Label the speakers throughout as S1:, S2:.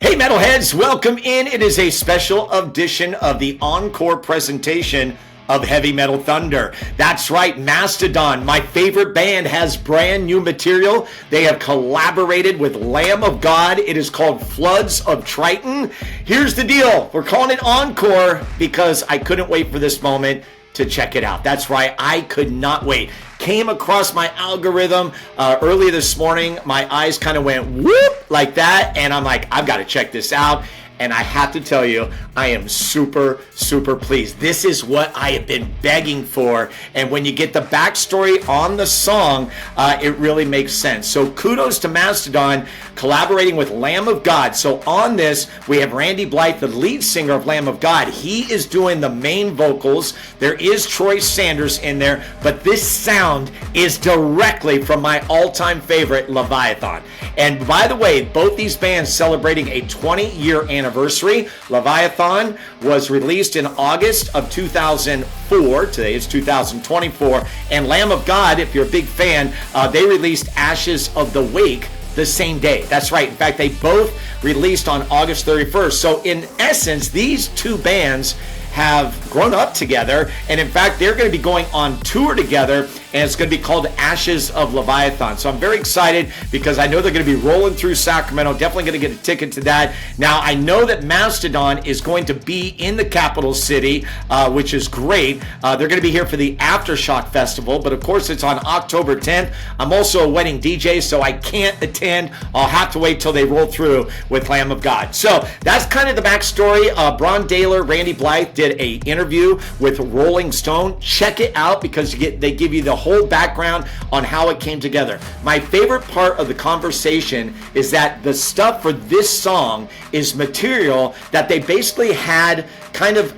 S1: Hey metalheads, welcome in. It is a special edition of the encore presentation of Heavy Metal Thunder. That's right, Mastodon, my favorite band, has brand new material. They have collaborated with Lamb of God. It is called Floods of Triton. Here's the deal. We're calling it encore because I couldn't wait for this moment to check it out. That's right, I could not wait. Came across my algorithm earlier this morning. My eyes kind of went whoop like that, and I'm like, I've got to check this out. And I have to tell you, I am super, super pleased. This is what I have been begging for. And when you get the backstory on the song, it really makes sense. So kudos to Mastodon collaborating with Lamb of God. So on this, we have Randy Blythe, the lead singer of Lamb of God. He is doing the main vocals. There is Troy Sanders in there, but this sound is directly from my all-time favorite, Leviathan. And by the way, both these bands celebrating a 20-year anniversary. Leviathan was released in August of 2004. Today is 2024. And Lamb of God, if you're a big fan, they released Ashes of the Wake the same day. That's right. In fact, they both released on August 31st. So in essence, these two bands have grown up together, and in fact they're going to be going on tour together, and it's going to be called Ashes of Leviathan. So I'm very excited because I know they're going to be rolling through Sacramento. Definitely going to get a ticket to that. Now I know that Mastodon is going to be in the capital city, which is great. They're going to be here for the Aftershock Festival, but of course it's on October 10th. I'm also a wedding DJ, so I can't attend. I'll have to wait till they roll through with Lamb of God. So that's kind of the backstory. Bron Daler, Randy Blythe did a interview with Rolling Stone. Check it out because they give you the whole background on how it came together. My favorite part of the conversation is that the stuff for this song is material that they basically had kind of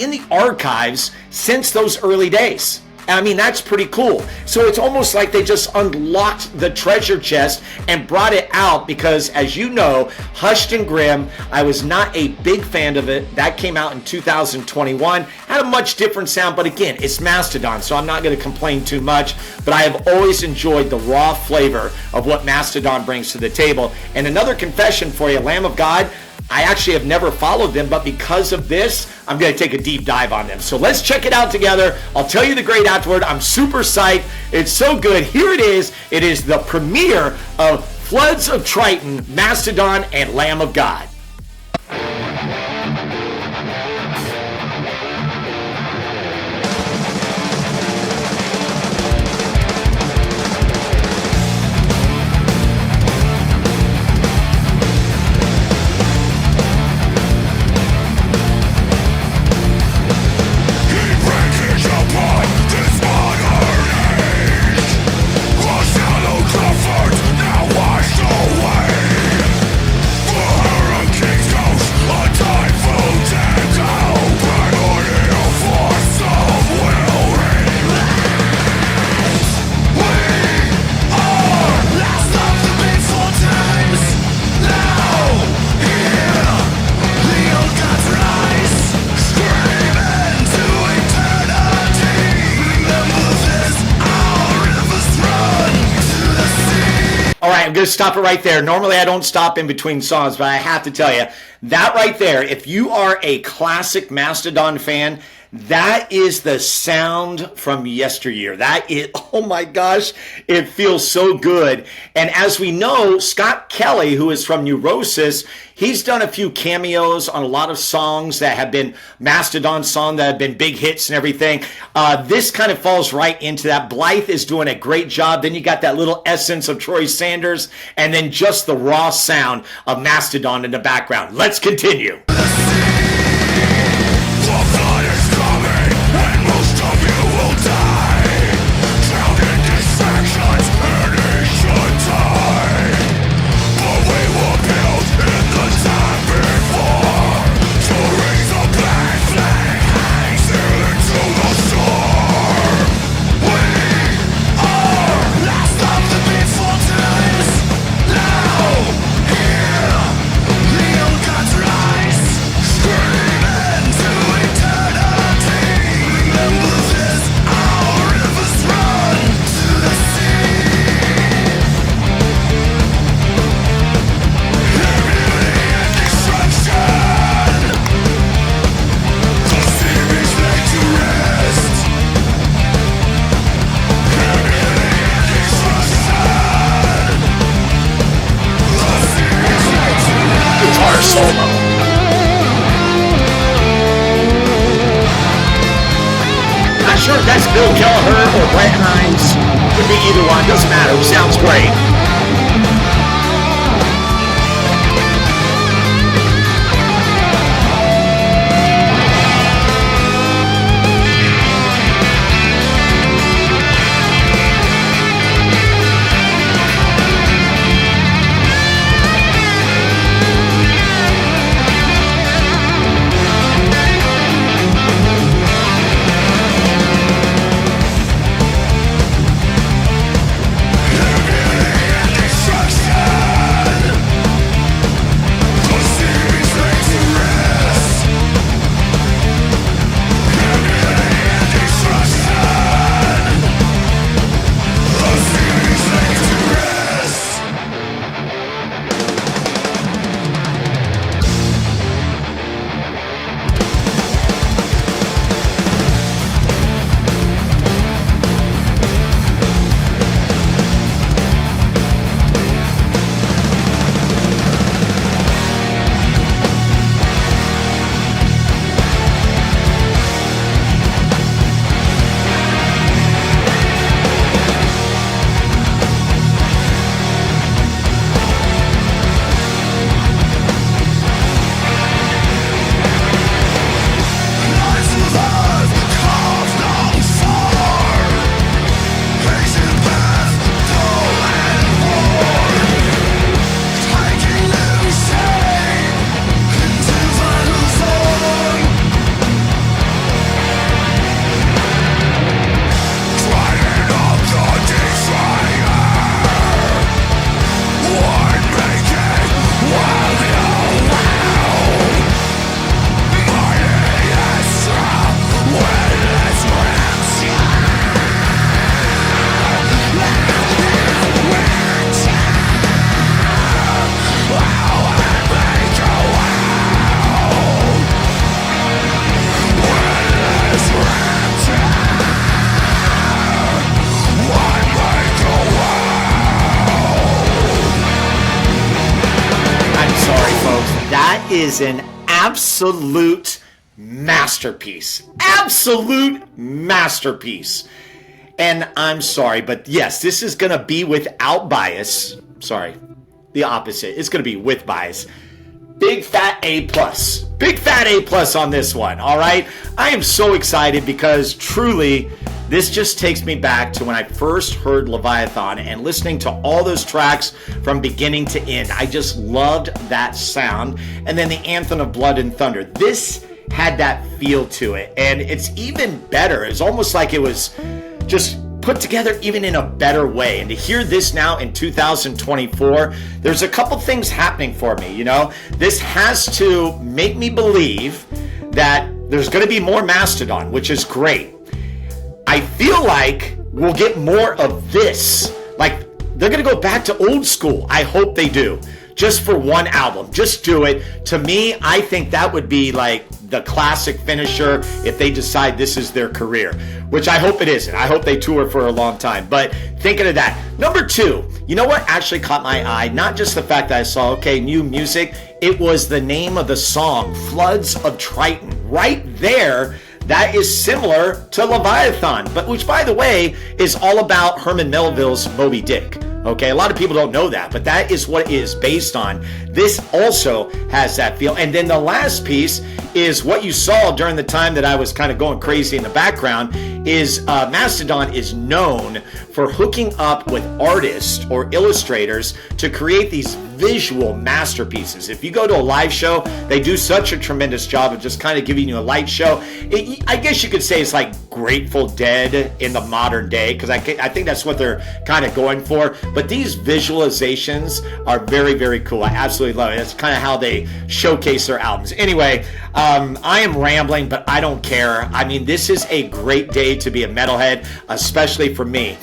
S1: in the archives since those early days. I mean, that's pretty cool. So it's almost like they just unlocked the treasure chest and brought it out because, as you know, Hushed and Grim, I was not a big fan of it. That came out in 2021. Had a much different sound, but again, it's Mastodon, so I'm not going to complain too much. But I have always enjoyed the raw flavor of what Mastodon brings to the table. And another confession for you, Lamb of God, I actually have never followed them, but because of this, I'm going to take a deep dive on them. So let's check it out together. I'll tell you the great afterward. I'm super psyched. It's so good. Here it is. It is the premiere of Floods of Triton, Mastodon, and Lamb of God. I'm going to stop it right there. Normally I don't stop in between songs, but I have to tell you, that right there, if you are a classic Mastodon fan, that is the sound from yesteryear. That is, oh my gosh, it feels so good. And as we know, Scott Kelly, who is from Neurosis, he's done a few cameos on a lot of songs that have been Mastodon songs that have been big hits and everything. This kind of falls right into that. Blythe is doing a great job. Then you got that little essence of Troy Sanders, and then just the raw sound of Mastodon in the background. Let's continue. sure if that's Bill Kelleher or Brett Hines. Could be either one. Doesn't matter. Sounds great. Is an absolute masterpiece. Absolute masterpiece. And I'm sorry, but yes, this is going to be without bias. Sorry, the opposite. It's going to be with bias. Big fat A+. Big fat A+ on this one, all right? I am so excited because truly, this just takes me back to when I first heard Leviathan and listening to all those tracks from beginning to end. I just loved that sound. And then the Anthem of Blood and Thunder. This had that feel to it. And it's even better. It's almost like it was just put together even in a better way. And to hear this now in 2024, there's a couple things happening for me, you know? This has to make me believe that there's going to be more Mastodon, which is great. I feel like we'll get more of this. Like, they're going to go back to old school. I hope they do. Just for one album. Just do it. To me, I think that would be like the classic finisher if they decide this is their career, which I hope it isn't. I hope they tour for a long time. But thinking of that. Number 2, you know what actually caught my eye? Not just the fact that I saw, okay, new music. It was the name of the song, Floods of Triton. Right there. That is similar to Leviathan, but which, by the way, is all about Herman Melville's Moby Dick. Okay, a lot of people don't know that, but that is what it is based on. This also has that feel. And then the last piece is what you saw during the time that I was kind of going crazy in the background is Mastodon is known for hooking up with artists or illustrators to create these visual masterpieces. If you go to a live show, they do such a tremendous job of just kind of giving you a light show. I guess you could say it's like Grateful Dead in the modern day, because I think that's what they're kind of going for. But these visualizations are very, very cool. I absolutely love it. That's kind of how they showcase their albums. Anyway, I am rambling, but I don't care. I mean, this is a great day to be a metalhead, especially for me.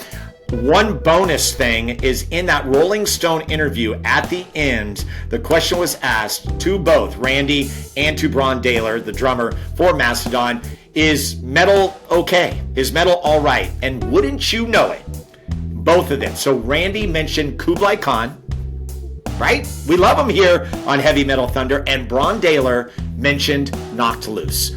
S1: One bonus thing is in that Rolling Stone interview at the end, the question was asked to both Randy and to Bron Daler, the drummer for Mastodon, is metal okay? Is metal all right? And wouldn't you know it, both of them. So Randy mentioned Kublai Khan, right? We love him here on Heavy Metal Thunder. And Bron Daler mentioned Knocked Loose.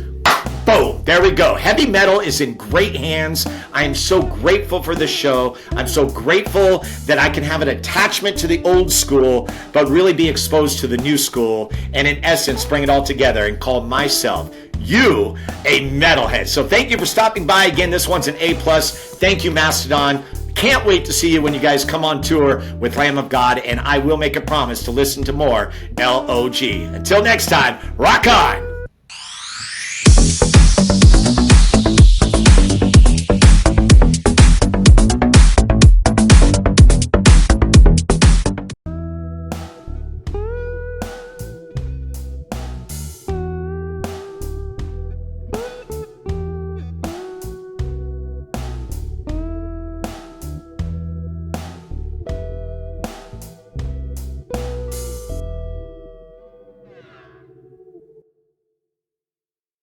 S1: Boom, there we go. Heavy metal is in great hands. I am so grateful for the show. I'm so grateful that I can have an attachment to the old school, but really be exposed to the new school, and in essence, bring it all together and call myself, you, a metalhead. So thank you for stopping by again. This one's an A+. Thank you, Mastodon. Can't wait to see you when you guys come on tour with Lamb of God, and I will make a promise to listen to more LOG. Until next time, rock on!